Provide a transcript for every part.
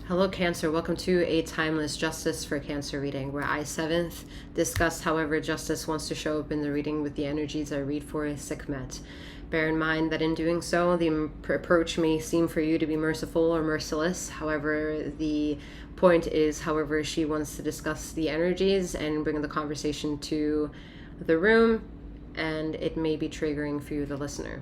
Hello Cancer, welcome to a timeless justice for Cancer reading where I, 7th, discuss however justice wants to show up in the reading with the energies I read for Sekhmet. Bear in mind that in doing so, the approach may seem for you to be merciful or merciless. However, the point is, however, she wants to discuss the energies and bring the conversation to the room, and it may be triggering for you, the listener.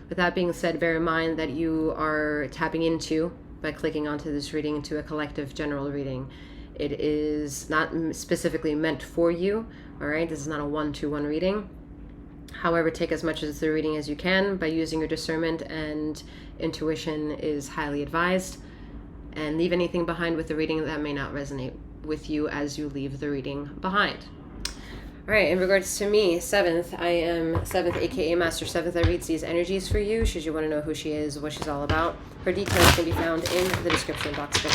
With that being said, bear in mind that you are tapping into, by clicking onto this reading, into a collective general reading. It is not specifically meant for you, all right? This is not a one-to-one reading. However, take as much of the reading as you can by using your discernment, and intuition is highly advised. And leave anything behind with the reading that may not resonate with you as you leave the reading behind. All right, in regards to me, 7th, I am 7th, aka Master 7th. I read these energies for you, should you want to know who she is, what she's all about. Her details can be found in the description box below.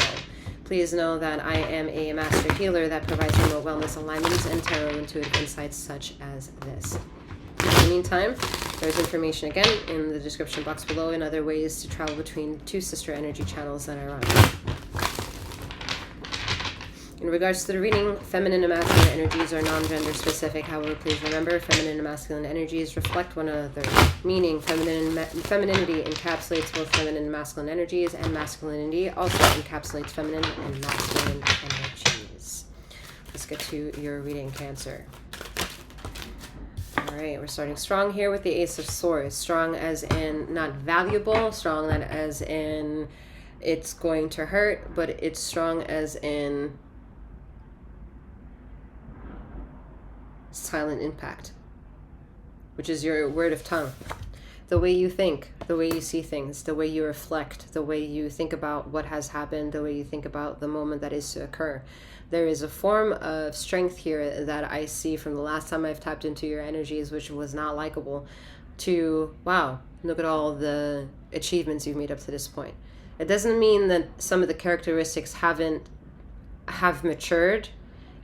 Please know that I am a master healer that provides remote wellness alignments and tarot intuitive insights such as this. In the meantime, there's information again in the description box below and other ways to travel between two sister energy channels that I run. In regards to the reading, feminine and masculine energies are non-gender specific. However, please remember, feminine and masculine energies reflect one another, meaning femininity encapsulates both feminine and masculine energies, and masculinity also encapsulates feminine and masculine energies. Let's get to your reading, Cancer. All right, we're starting strong here with the Ace of Swords. Strong as in not valuable, strong as in it's going to hurt, but it's strong as in silent impact, which is your word of tongue. The way you think, the way you see things, the way you reflect, the way you think about what has happened, the way you think about the moment that is to occur. There is a form of strength here that I see from the last time I've tapped into your energies, which was not likable, to, wow, look at all the achievements you've made up to this point. It doesn't mean that some of the characteristics have matured.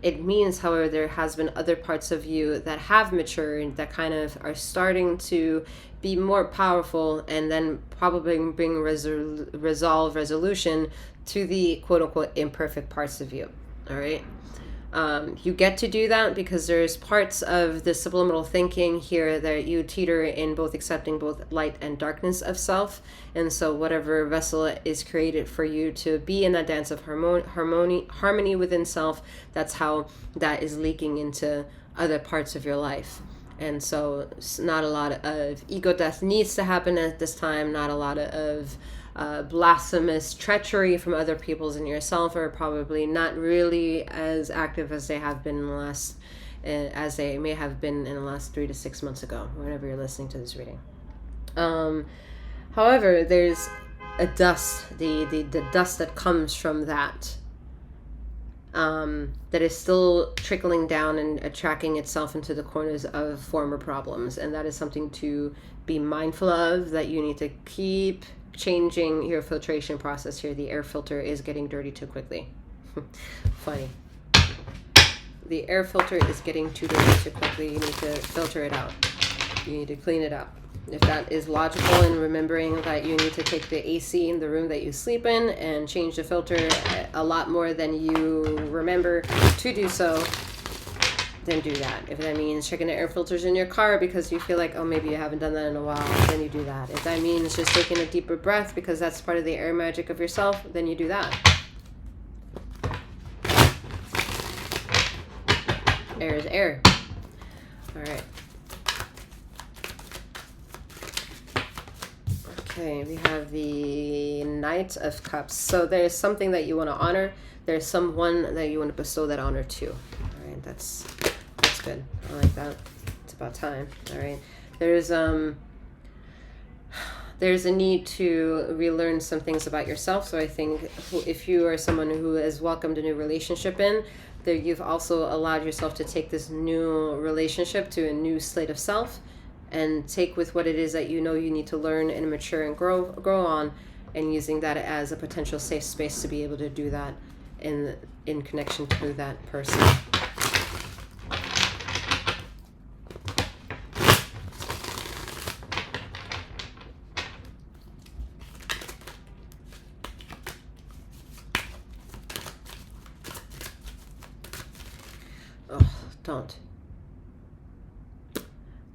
It means, however, there has been other parts of you that have matured, that kind of are starting to be more powerful, and then probably bring resolution to the quote-unquote imperfect parts of you, all right? You get to do that because there's parts of the subliminal thinking here that you teeter in both accepting both light and darkness of self. And so whatever vessel is created for you to be in that dance of harmony within self, that's how that is leaking into other parts of your life. And so not a lot of ego death needs to happen at this time. Not a lot of blasphemous treachery from other peoples and yourself are probably not really as active as they have been in the last, as they may have been in the last 3 to 6 months ago, whenever you're listening to this reading. However, there's a dust, the dust that comes from that, that is still trickling down and attracting itself into the corners of former problems, and that is something to be mindful of, that you need to keep changing your filtration process here. The air filter is getting dirty too quickly. Funny. The air filter is getting too dirty too quickly. You need to filter it out. You need to clean it up. If that is logical, in remembering that you need to take the AC in the room that you sleep in and change the filter a lot more than you remember to do so, then do that. If that means checking the air filters in your car because you feel like, oh, maybe you haven't done that in a while, then you do that. If that means just taking a deeper breath because that's part of the air magic of yourself, then you do that. Air is air. All right. Okay, we have the Knight of Cups. So there's something that you want to honor. There's someone that you want to bestow that honor to. All right, that's good. I like that. It's about time. All right. There's a need to relearn some things about yourself. So I think if you are someone who has welcomed a new relationship in, there you've also allowed yourself to take this new relationship to a new slate of self, and take with what it is that you know you need to learn and mature and grow on, and using that as a potential safe space to be able to do that in connection to that person. Don't.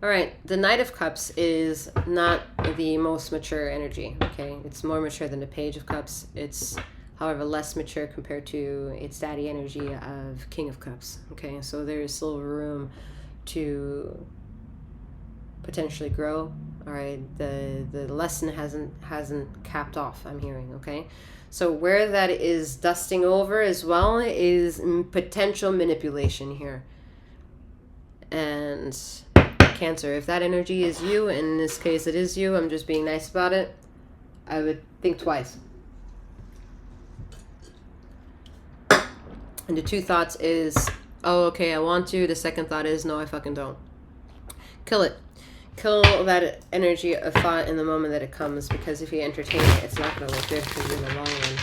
All right, the Knight of Cups is not the most mature energy, okay? It's more mature than the Page of Cups. It's, however, less mature compared to its daddy energy of King of Cups, okay? So there's still room to potentially grow, all right? The lesson hasn't capped off, I'm hearing, okay? So where that is dusting over as well is potential manipulation here. And Cancer, if that energy is you, and in this case it is you, I'm just being nice about it, I would think twice. And the two thoughts is, oh, okay, I want to. The second thought is, no, I fucking don't. Kill it. Kill that energy of thought in the moment that it comes, because if you entertain it, it's not going to look good for you in the long run.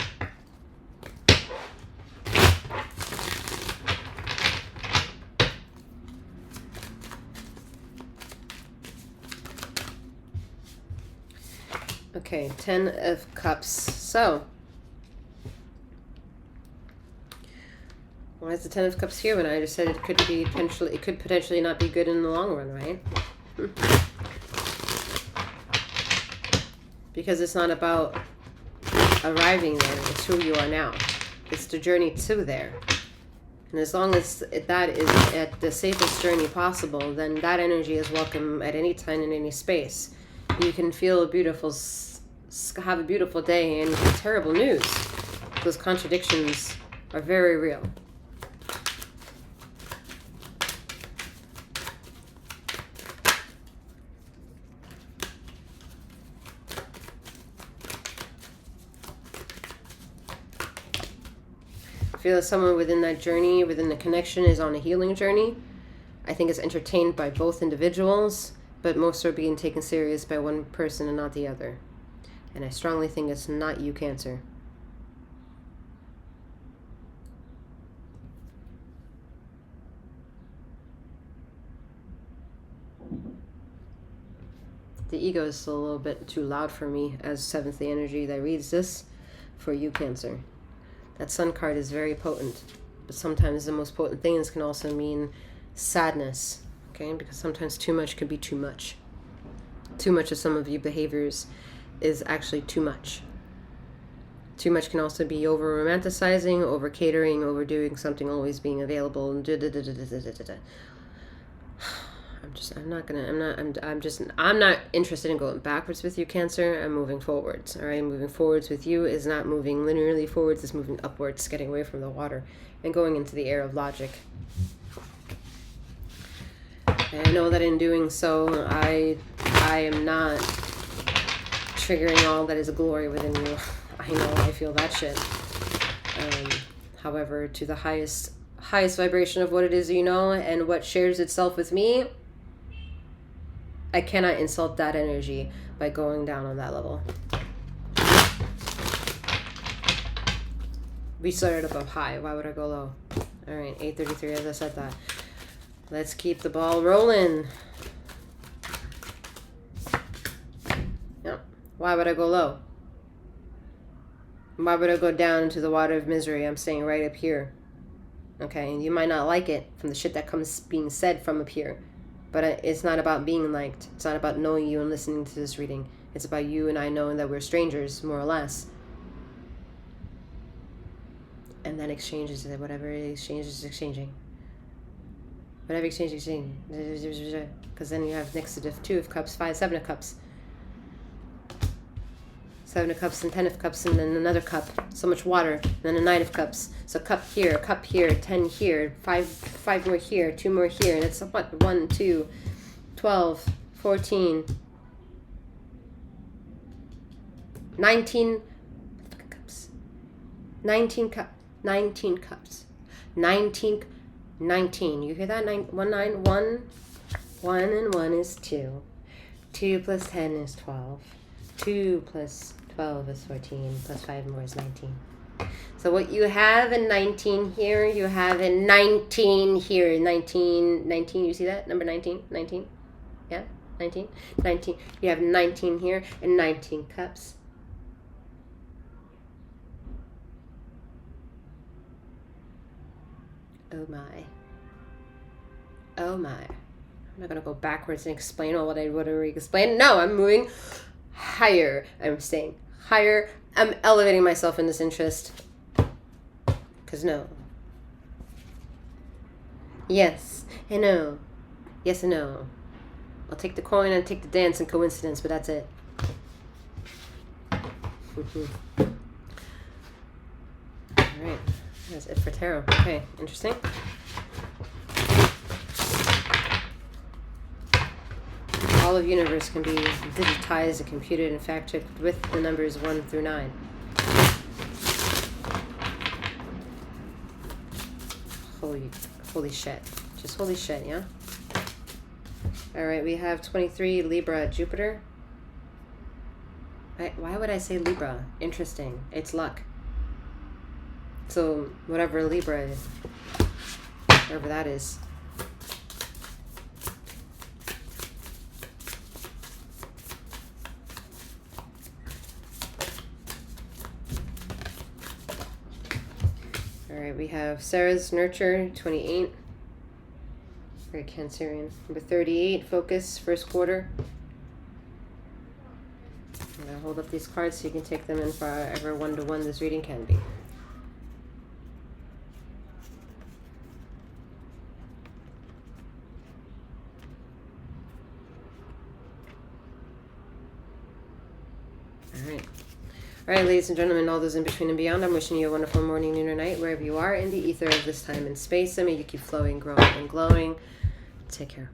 Okay, 10 of Cups. So, why is the 10 of Cups here when I just said it could potentially not be good in the long run, right? Because it's not about arriving there, it's who you are now. It's the journey to there. And as long as that is at the safest journey possible, then that energy is welcome at any time in any space. You can feel have a beautiful day and terrible news. Those contradictions are very real. I feel that someone within that journey, within the connection, is on a healing journey. I think it's entertained by both individuals, but most are being taken serious by one person and not the other. And I strongly think it's not you, Cancer. The ego is still a little bit too loud for me as seventh the energy that reads this for you, Cancer. That Sun card is very potent, but sometimes the most potent things can also mean sadness, okay? Because sometimes too much can be too much. Too much of some of your behaviors is actually too much. Too much can also be over romanticizing, over catering, overdoing something, always being available. I'm not interested in going backwards with you, Cancer. I'm moving forwards. All right, moving forwards with you is not moving linearly forwards. It's moving upwards, getting away from the water and going into the air of logic. And I know that in doing so, I am not triggering all that is glory within you. I know, I feel that shit. However, to the highest vibration of what it is you know and what shares itself with me, I cannot insult that energy by going down on that level. We started up high. Why would I go low? All right, 8:33, as I said that. Let's keep the ball rolling. Yeah. Why would I go low? Why would I go down into the water of misery? I'm staying right up here. Okay, and you might not like it from the shit that comes being said from up here. But it's not about being liked. It's not about knowing you and listening to this reading. It's about you and I knowing that we're strangers, more or less. And then exchanges, whatever exchange is exchanging. Whatever exchange is exchanging. Because then you have next to the 2 of Cups, 7 of Cups. 7 of Cups and 10 of Cups and then another cup. So much water. And then a 9 of Cups. So cup here, 10 here, 5 more here, 2 more here. And it's what? 1, 2, 12, 14, 19 cups. 19 cups. 19 cups. 19. You hear that? 1, 9, 1. 1 and 1 is 2. 2 plus 10 is 12. 2 plus 12 is 14, plus 5 more is 19. So what you have in 19 here, you have in 19 here. 19, you see that? Number 19? 19? Yeah? 19? 19. You have 19 here and 19 cups. Oh my. Oh my. I'm not going to go backwards and explain all what I would already explain. No, I'm moving higher. I'm staying higher. I'm elevating myself in this interest. Because no. Yes and no. Yes and no. I'll take the coin and take the dance and coincidence, but that's it. Alright. That's it for tarot. Okay, interesting. All of universe can be digitized and computed and fact-checked with the numbers 1 through 9. Holy shit. Just holy shit, yeah? Alright, we have 23 Libra Jupiter. Why would I say Libra? Interesting. It's luck. So, whatever Libra is. Whatever that is. Alright, we have Sarah's Nurture, 28. Very Cancerian. Number 38, Focus, first quarter. I'm going to hold up these cards so you can take them in for however one-to-one this reading can be. Alright. Alright, ladies and gentlemen, all those in between and beyond, I'm wishing you a wonderful morning, noon, or night, wherever you are in the ether of this time and space. And may you keep flowing, growing, and glowing. Take care.